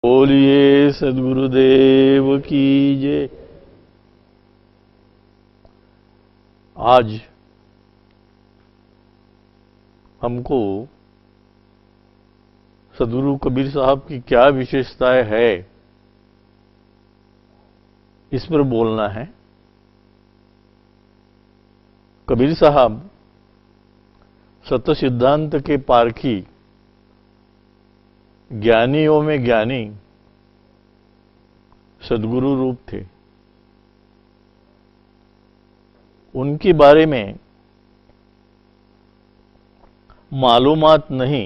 बोलिए सद्गुरुदेव की जय। आज हमको सद्गुरु कबीर साहब की क्या विशेषताएं है इस पर बोलना है। कबीर साहब सत्य सिद्धांत के पारखी, ज्ञानियों में ज्ञानी सद्गुरु रूप थे। उनके बारे में मालूमात नहीं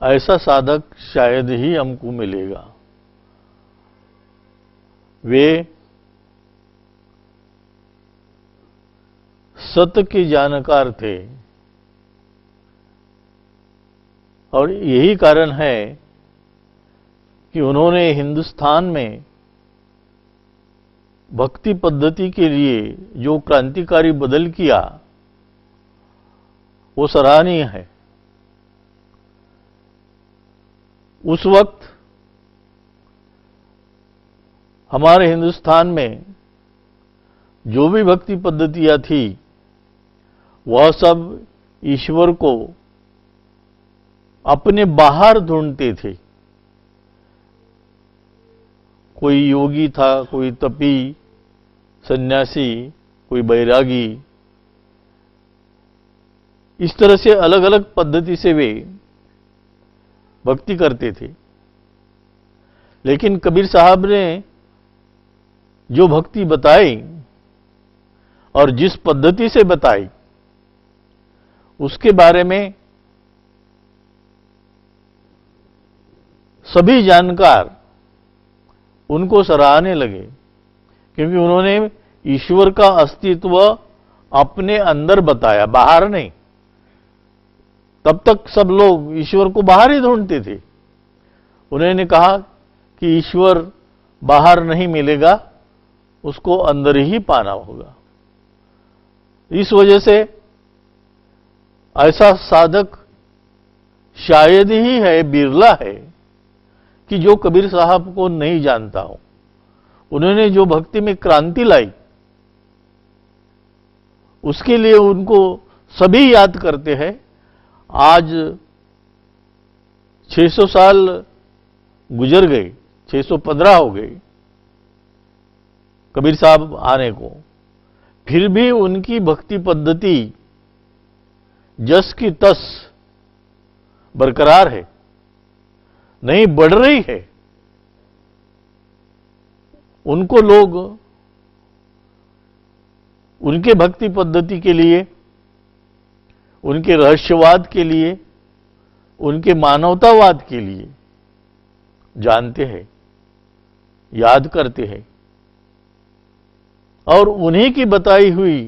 ऐसा साधक शायद ही हमको मिलेगा। वे सत्य के जानकार थे और यही कारण है कि उन्होंने हिंदुस्तान में भक्ति पद्धति के लिए जो क्रांतिकारी बदल किया वो सराहनीय है। उस वक्त हमारे हिंदुस्तान में जो भी भक्ति पद्धतियां थी वह सब ईश्वर को अपने बाहर ढूंढते थे। कोई योगी था, कोई तपी सन्यासी, कोई बैरागी, इस तरह से अलग अलग पद्धति से वे भक्ति करते थे। लेकिन कबीर साहब ने जो भक्ति बताई और जिस पद्धति से बताई उसके बारे में सभी जानकार उनको सराहने लगे, क्योंकि उन्होंने ईश्वर का अस्तित्व अपने अंदर बताया, बाहर नहीं। तब तक सब लोग ईश्वर को बाहर ही ढूंढते थे। उन्होंने कहा कि ईश्वर बाहर नहीं मिलेगा, उसको अंदर ही पाना होगा। इस वजह से ऐसा साधक शायद ही है, बिरला है कि जो कबीर साहब को नहीं जानता हो। उन्होंने जो भक्ति में क्रांति लाई उसके लिए उनको सभी याद करते हैं। आज 600 साल गुजर गए, 615 हो गए कबीर साहब आने को, फिर भी उनकी भक्ति पद्धति जस की तस बरकरार है, नहीं बढ़ रही है। उनको लोग उनके भक्ति पद्धति के लिए, उनके रहस्यवाद के लिए, उनके मानवतावाद के लिए जानते हैं, याद करते हैं। और उन्हीं की बताई हुई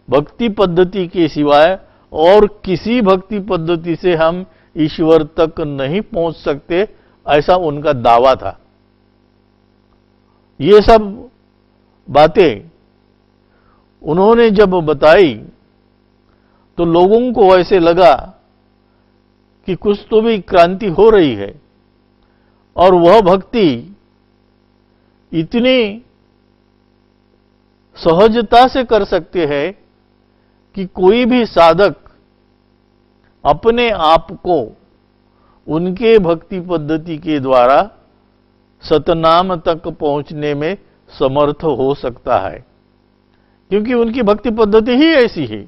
भक्ति पद्धति के सिवाय और किसी भक्ति पद्धति से हम ईश्वर तक नहीं पहुंच सकते, ऐसा उनका दावा था। ये सब बातें उन्होंने जब बताई तो लोगों को ऐसे लगा कि कुछ तो भी क्रांति हो रही है, और वह भक्ति इतनी सहजता से कर सकते हैं कि कोई भी साधक अपने आप को उनके भक्ति पद्धति के द्वारा सतनाम तक पहुंचने में समर्थ हो सकता है। क्योंकि उनकी भक्ति पद्धति ही ऐसी है।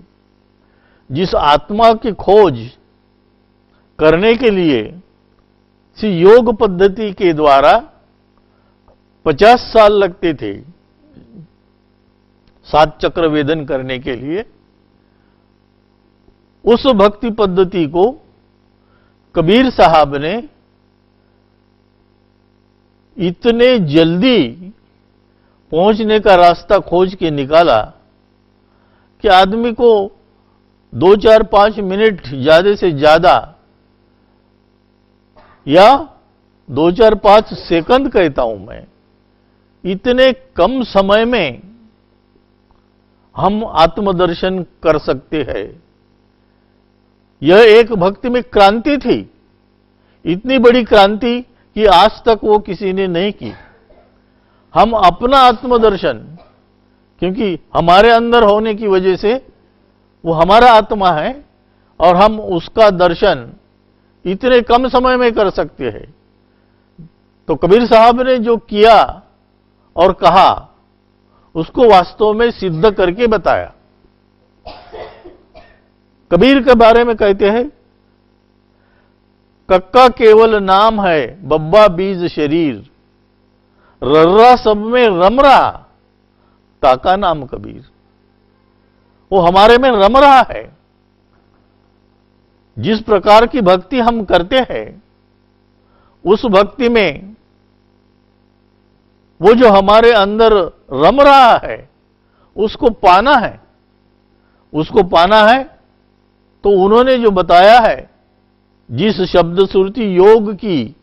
जिस आत्मा की खोज करने के लिए इसी योग पद्धति के द्वारा 50 साल लगते थे 7 चक्र वेदन करने के लिए, उस भक्ति पद्धति को कबीर साहब ने इतने जल्दी पहुंचने का रास्ता खोज के निकाला कि आदमी को 2, 4, 5 मिनट ज्यादा से ज्यादा या 2, 4, 5 सेकंड कहता हूं मैं, इतने कम समय में हम आत्मदर्शन कर सकते हैं। यह एक भक्ति में क्रांति थी, इतनी बड़ी क्रांति कि आज तक वो किसी ने नहीं की। हम अपना आत्मदर्शन, क्योंकि हमारे अंदर होने की वजह से वो हमारा आत्मा है और हम उसका दर्शन इतने कम समय में कर सकते हैं। तो कबीर साहब ने जो किया और कहा उसको वास्तव में सिद्ध करके बताया। कबीर के बारे में कहते हैं, कक्का केवल नाम है, बब्बा बीज शरीर, रर्रा सब में रम रहा, ताका नाम कबीर। वो हमारे में रम रहा है। जिस प्रकार की भक्ति हम करते हैं उस भक्ति में वो जो हमारे अंदर रम रहा है उसको पाना है। उसको पाना है तो उन्होंने जो बताया है, जिस शब्द सुरती योग की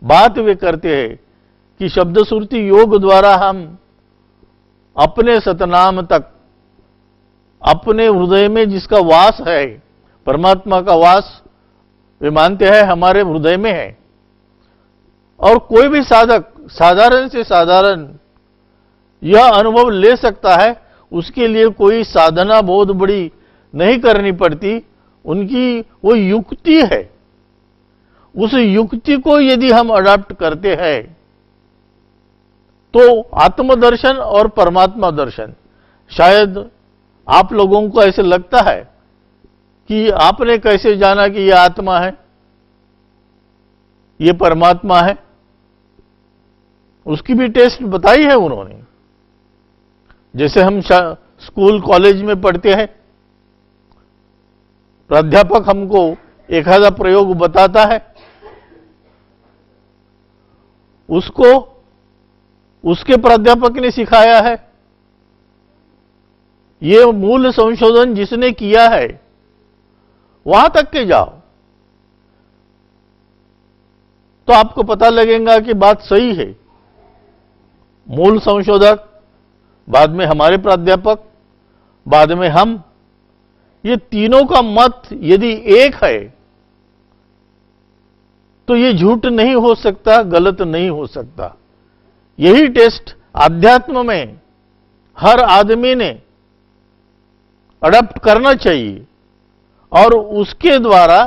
बात वे करते हैं कि शब्द सुरती योग द्वारा हम अपने सतनाम तक, अपने हृदय में जिसका वास है, परमात्मा का वास वे मानते हैं हमारे हृदय में है। और कोई भी साधक साधारण से साधारण यह अनुभव ले सकता है। उसके लिए कोई साधना बहुत बड़ी नहीं करनी पड़ती, उनकी वो युक्ति है। उस युक्ति को यदि हम अडॉप्ट करते हैं तो आत्मदर्शन और परमात्मा दर्शन, शायद आप लोगों को ऐसे लगता है कि आपने कैसे जाना कि यह आत्मा है, ये परमात्मा है। उसकी भी टेस्ट बताई है उन्होंने। जैसे हम स्कूल कॉलेज में पढ़ते हैं, प्राध्यापक हमको एखादा प्रयोग बताता है, उसको उसके प्राध्यापक ने सिखाया है। ये मूल संशोधन जिसने किया है वहां तक के जाओ तो आपको पता लगेगा कि बात सही है। मूल संशोधक, बाद में हमारे प्राध्यापक, बाद में हम, ये तीनों का मत यदि एक है तो ये झूठ नहीं हो सकता, गलत नहीं हो सकता। यही टेस्ट आध्यात्म में हर आदमी ने अडॉप्ट करना चाहिए और उसके द्वारा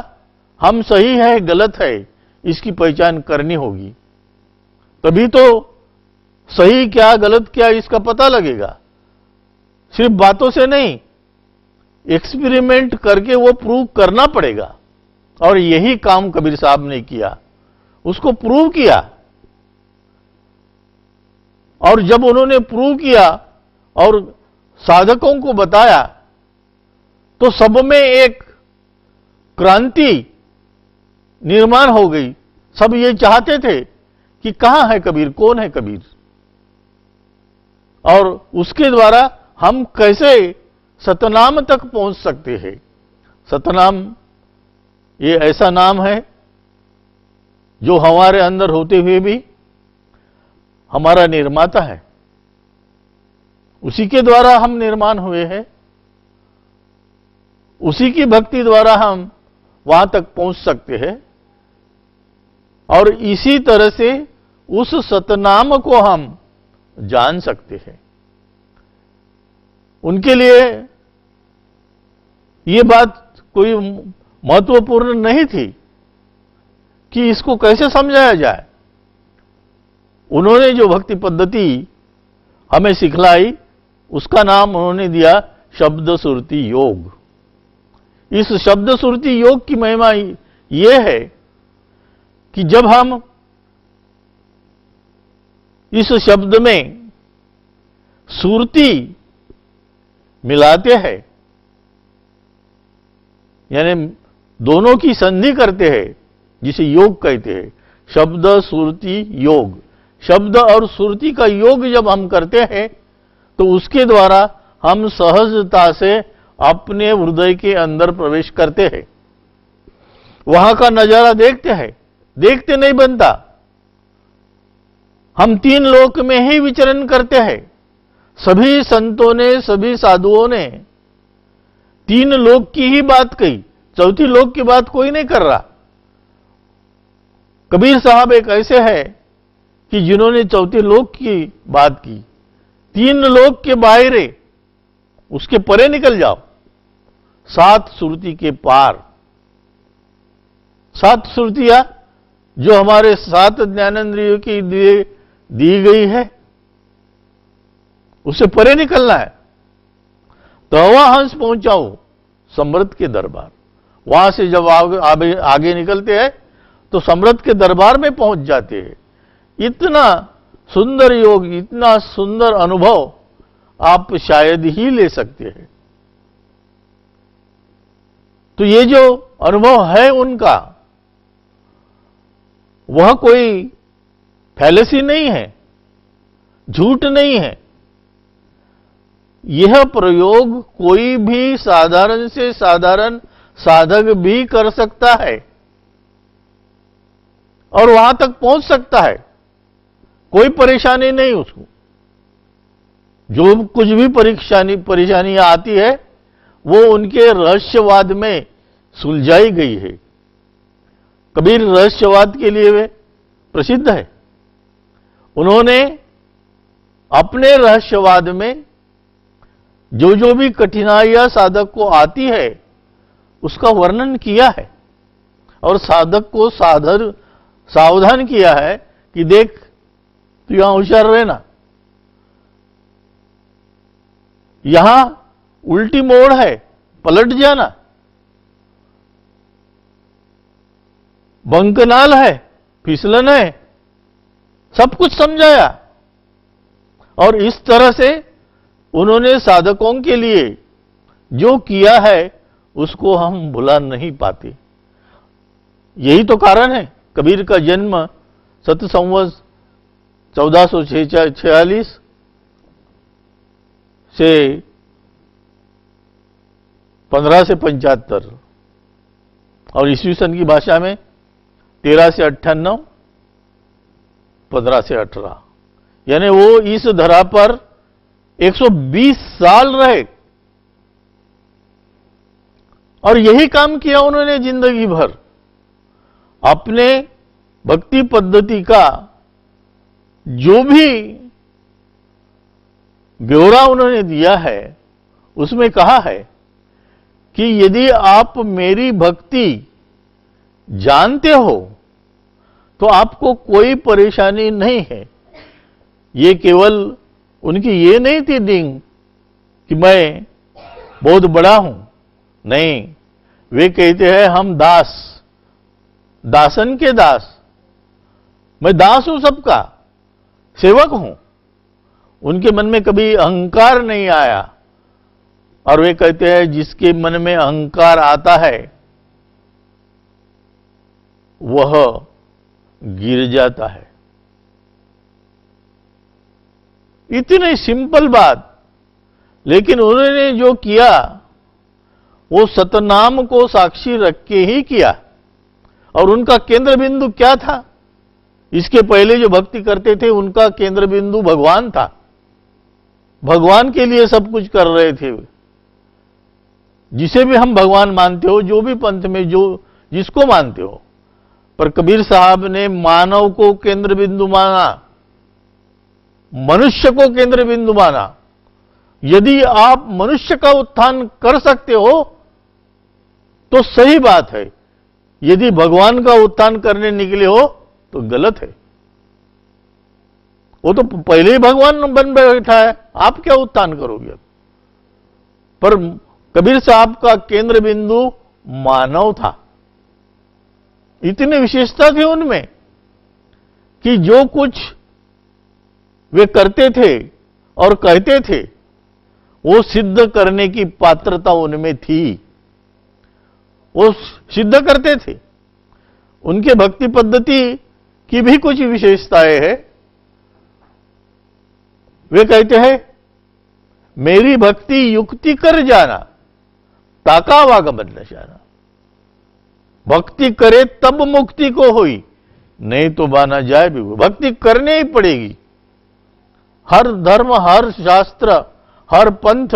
हम सही है गलत है इसकी पहचान करनी होगी। तभी तो सही क्या गलत क्या इसका पता लगेगा। सिर्फ बातों से नहीं, एक्सपेरिमेंट करके वो प्रूव करना पड़ेगा। और यही काम कबीर साहब ने किया, उसको प्रूव किया। और जब उन्होंने प्रूव किया और साधकों को बताया तो सब में एक क्रांति निर्माण हो गई। सब ये चाहते थे कि कहां है कबीर, कौन है कबीर, और उसके द्वारा हम कैसे सतनाम तक पहुंच सकते हैं। सतनाम ये ऐसा नाम है जो हमारे अंदर होते हुए भी हमारा निर्माता है। उसी के द्वारा हम निर्माण हुए हैं, उसी की भक्ति द्वारा हम वहां तक पहुंच सकते हैं। और इसी तरह से उस सतनाम को हम जान सकते हैं। उनके लिए ये बात कोई महत्वपूर्ण नहीं थी कि इसको कैसे समझाया जाए। उन्होंने जो भक्ति पद्धति हमें सिखलाई उसका नाम उन्होंने दिया शब्द सुरती योग। इस शब्द सुरती योग की महिमा यह है कि जब हम इस शब्द में सुरती मिलाते हैं, यानी दोनों की संधि करते हैं, जिसे योग कहते हैं, शब्द सुरती योग। शब्द और सुरती का योग जब हम करते हैं तो उसके द्वारा हम सहजता से अपने हृदय के अंदर प्रवेश करते हैं, वहां का नजारा देखते हैं। देखते नहीं बनता, हम तीन लोक में ही विचरण करते हैं। सभी संतों ने, सभी साधुओं ने तीन लोक की ही बात कही, चौथी लोक की बात कोई नहीं कर रहा। कबीर साहब एक ऐसे हैं कि जिन्होंने चौथे लोक की बात की। 3 लोक के बाहरे, उसके परे निकल जाओ, 7 श्रुति के पार। 7 श्रुतियां जो हमारे 7 ज्ञानेंद्रियों की दी गई है, उससे परे निकलना है। तो हवा हंस पहुंचाओ सम्राट के दरबार। वहां से जब आगे निकलते हैं तो सम्राट के दरबार में पहुंच जाते हैं। इतना सुंदर योग, इतना सुंदर अनुभव आप शायद ही ले सकते हैं। तो ये जो अनुभव है उनका, वह कोई फैलेसी नहीं है, झूठ नहीं है। यह प्रयोग कोई भी साधारण से साधारण साधक भी कर सकता है और वहां तक पहुंच सकता है। कोई परेशानी नहीं उसको। जो कुछ भी परेशानियां आती है वो उनके रहस्यवाद में सुलझाई गई है। कबीर रहस्यवाद के लिए वे प्रसिद्ध है। उन्होंने अपने रहस्यवाद में जो भी कठिनाइयां साधक को आती है उसका वर्णन किया है और साधक को सावधान किया है कि देख, तू यहां होशियार रहना, यहां उल्टी मोड़ है, पलट जाना, बंकनाल है, फिसलन है, सब कुछ समझाया। और इस तरह से उन्होंने साधकों के लिए जो किया है उसको हम भुला नहीं पाते। यही तो कारण है कबीर का जन्म सत संवत 1446 से 15 से 75 और ईस्वी सन की भाषा में 13 से 98, 15 से 18, यानी वो इस धरा पर 120 साल रहे और यही काम किया उन्होंने जिंदगी भर। अपने भक्ति पद्धति का जो भी ब्यौरा उन्होंने दिया है उसमें कहा है कि यदि आप मेरी भक्ति जानते हो तो आपको कोई परेशानी नहीं है। ये केवल उनकी ये नहीं थी डिंग कि मैं बहुत बड़ा हूं, नहीं, वे कहते हैं हम दास, दासन के दास, मैं दास हूं, सबका सेवक हूं। उनके मन में कभी अहंकार नहीं आया और वे कहते हैं जिसके मन में अहंकार आता है वह गिर जाता है। इतनी सिंपल बात, लेकिन उन्होंने जो किया वो सतनाम को साक्षी रख के ही किया। और उनका केंद्र बिंदु क्या था? इसके पहले जो भक्ति करते थे उनका केंद्र बिंदु भगवान था। भगवान के लिए सब कुछ कर रहे थे। जिसे भी हम भगवान मानते हो, जो भी पंथ में जो जिसको मानते हो, पर कबीर साहब ने मानव को केंद्र बिंदु माना, मनुष्य को केंद्र बिंदु माना। यदि आप मनुष्य का उत्थान कर सकते हो तो सही बात है, यदि भगवान का उत्थान करने निकले हो तो गलत है। वो तो पहले ही भगवान बन बैठा है, आप क्या उत्थान करोगे? पर कबीर साहब का केंद्र बिंदु मानव था। इतनी विशेषता थी उनमें कि जो कुछ वे करते थे और कहते थे वो सिद्ध करने की पात्रता उनमें थी। वो सिद्ध करते थे। उनके भक्ति पद्धति की भी कुछ विशेषताएं हैं। वे कहते हैं मेरी भक्ति युक्ति कर जाना, ताका वागमन न जाना। भक्ति करे तब मुक्ति को हुई, नहीं तो बाना जाए भी। भक्ति करनी ही पड़ेगी। हर धर्म, हर शास्त्र, हर पंथ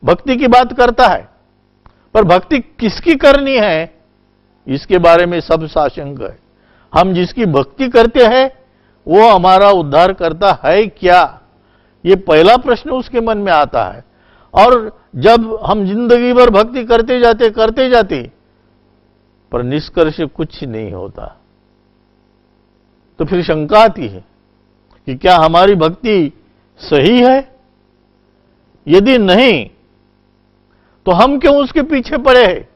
भक्ति की बात करता है, पर भक्ति किसकी करनी है इसके बारे में सब साशंक है। हम जिसकी भक्ति करते हैं वो हमारा उद्धार करता है क्या? ये पहला प्रश्न उसके मन में आता है। और जब हम जिंदगी भर भक्ति करते जाते पर निष्कर्ष कुछ नहीं होता, तो फिर शंका आती है कि क्या हमारी भक्ति सही है? यदि नहीं तो हम क्यों उसके पीछे पड़े हैं?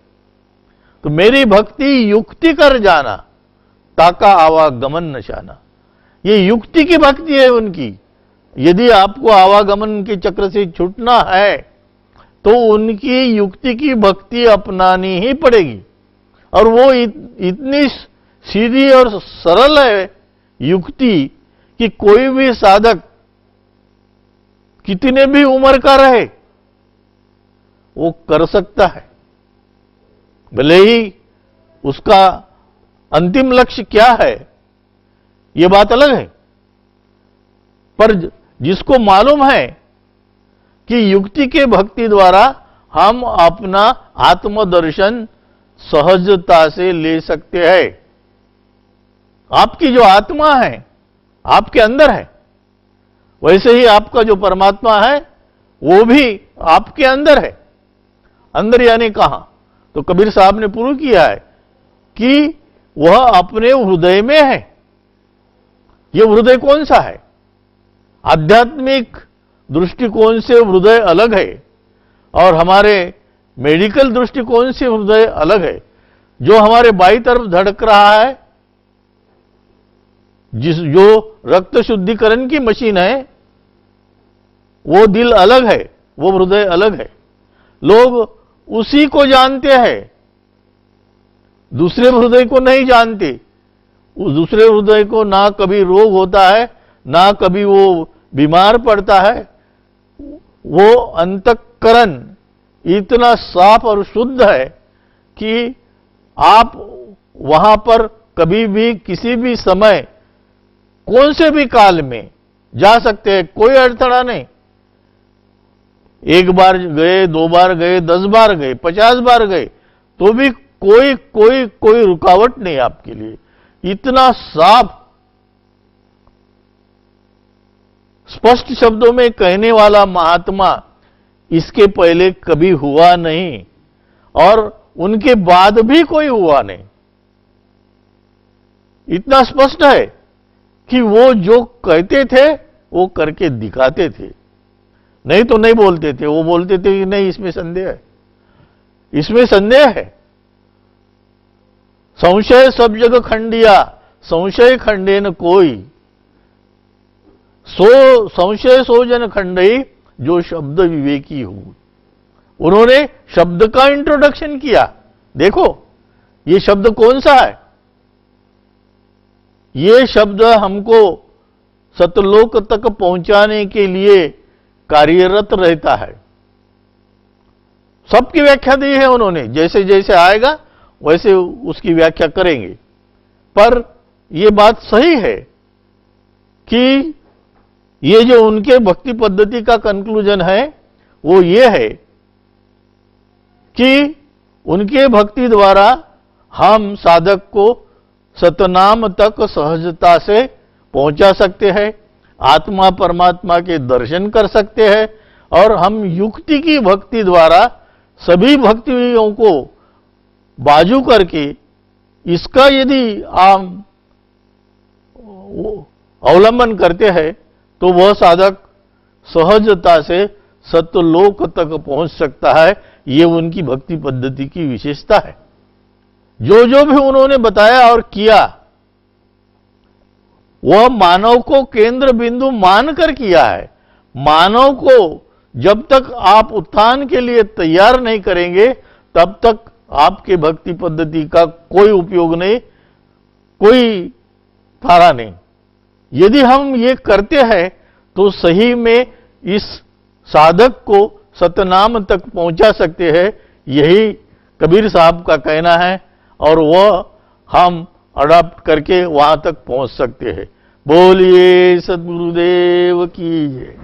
तो मेरी भक्ति युक्ति कर जाना, ताका आवागमन नशाना, ये युक्ति की भक्ति है उनकी। यदि आपको आवागमन के चक्र से छूटना है तो उनकी युक्ति की भक्ति अपनानी ही पड़ेगी। और वो इतनी सीधी और सरल है युक्ति कि कोई भी साधक कितने भी उम्र का रहे वो कर सकता है। भले ही उसका अंतिम लक्ष्य क्या है ये बात अलग है, पर जिसको मालूम है कि युक्ति के भक्ति द्वारा हम अपना आत्मदर्शन सहजता से ले सकते हैं। आपकी जो आत्मा है आपके अंदर है, वैसे ही आपका जो परमात्मा है वो भी आपके अंदर है। अंदर यानी कहां? तो कबीर साहब ने प्रूव किया है कि वह अपने हृदय में है। यह हृदय कौन सा है? आध्यात्मिक दृष्टिकोण से हृदय अलग है और हमारे मेडिकल दृष्टिकोण से हृदय अलग है। जो हमारे बाईं तरफ धड़क रहा है, जो रक्त शुद्धिकरण की मशीन है, वो दिल अलग है, वो हृदय अलग है। लोग उसी को जानते हैं, दूसरे हृदय को नहीं जानते। उस दूसरे हृदय को ना कभी रोग होता है, ना कभी वो बीमार पड़ता है। वो अंतःकरण इतना साफ और शुद्ध है कि आप वहां पर कभी भी किसी भी समय कौन से भी काल में जा सकते हैं, कोई अड़थड़ा नहीं। एक बार गए, 2 बार गए, 10 बार गए, 50 बार गए, तो भी कोई रुकावट नहीं आपके लिए। इतना साफ स्पष्ट शब्दों में कहने वाला महात्मा इसके पहले कभी हुआ नहीं और उनके बाद भी कोई हुआ नहीं। इतना स्पष्ट है कि वो जो कहते थे वो करके दिखाते थे, नहीं तो नहीं बोलते थे। वो बोलते थे कि नहीं, इसमें संदेह है, इसमें संदेह है। संशय सब जग खंडिया, संशय खंडे न कोई, संशय सो जन खंडई, जो शब्द विवेकी हो। उन्होंने शब्द का इंट्रोडक्शन किया। देखो ये शब्द कौन सा है? ये शब्द हमको सतलोक तक पहुंचाने के लिए कार्यरत रहता है। सबकी व्याख्या दी है उन्होंने, जैसे जैसे आएगा वैसे उसकी व्याख्या करेंगे। पर यह बात सही है कि ये जो उनके भक्ति पद्धति का कंक्लूजन है वो ये है कि उनके भक्ति द्वारा हम साधक को सतनाम तक सहजता से पहुंचा सकते हैं, आत्मा परमात्मा के दर्शन कर सकते हैं। और हम युक्ति की भक्ति द्वारा सभी भक्तियों को बाजू करके इसका यदि आप अवलंबन करते हैं तो वह साधक सहजता से सत्यलोक तक पहुंच सकता है। ये उनकी भक्ति पद्धति की विशेषता है। जो जो भी उन्होंने बताया और किया वह मानव को केंद्र बिंदु मानकर किया है। मानव को जब तक आप उत्थान के लिए तैयार नहीं करेंगे तब तक आपके भक्ति पद्धति का कोई उपयोग नहीं, कोई थारा नहीं। यदि हम ये करते हैं तो सही में इस साधक को सतनाम तक पहुंचा सकते हैं। यही कबीर साहब का कहना है और वह हम अडॉप्ट करके वहां तक पहुंच सकते हैं। बोलिए सद्गुरुदेव की जय।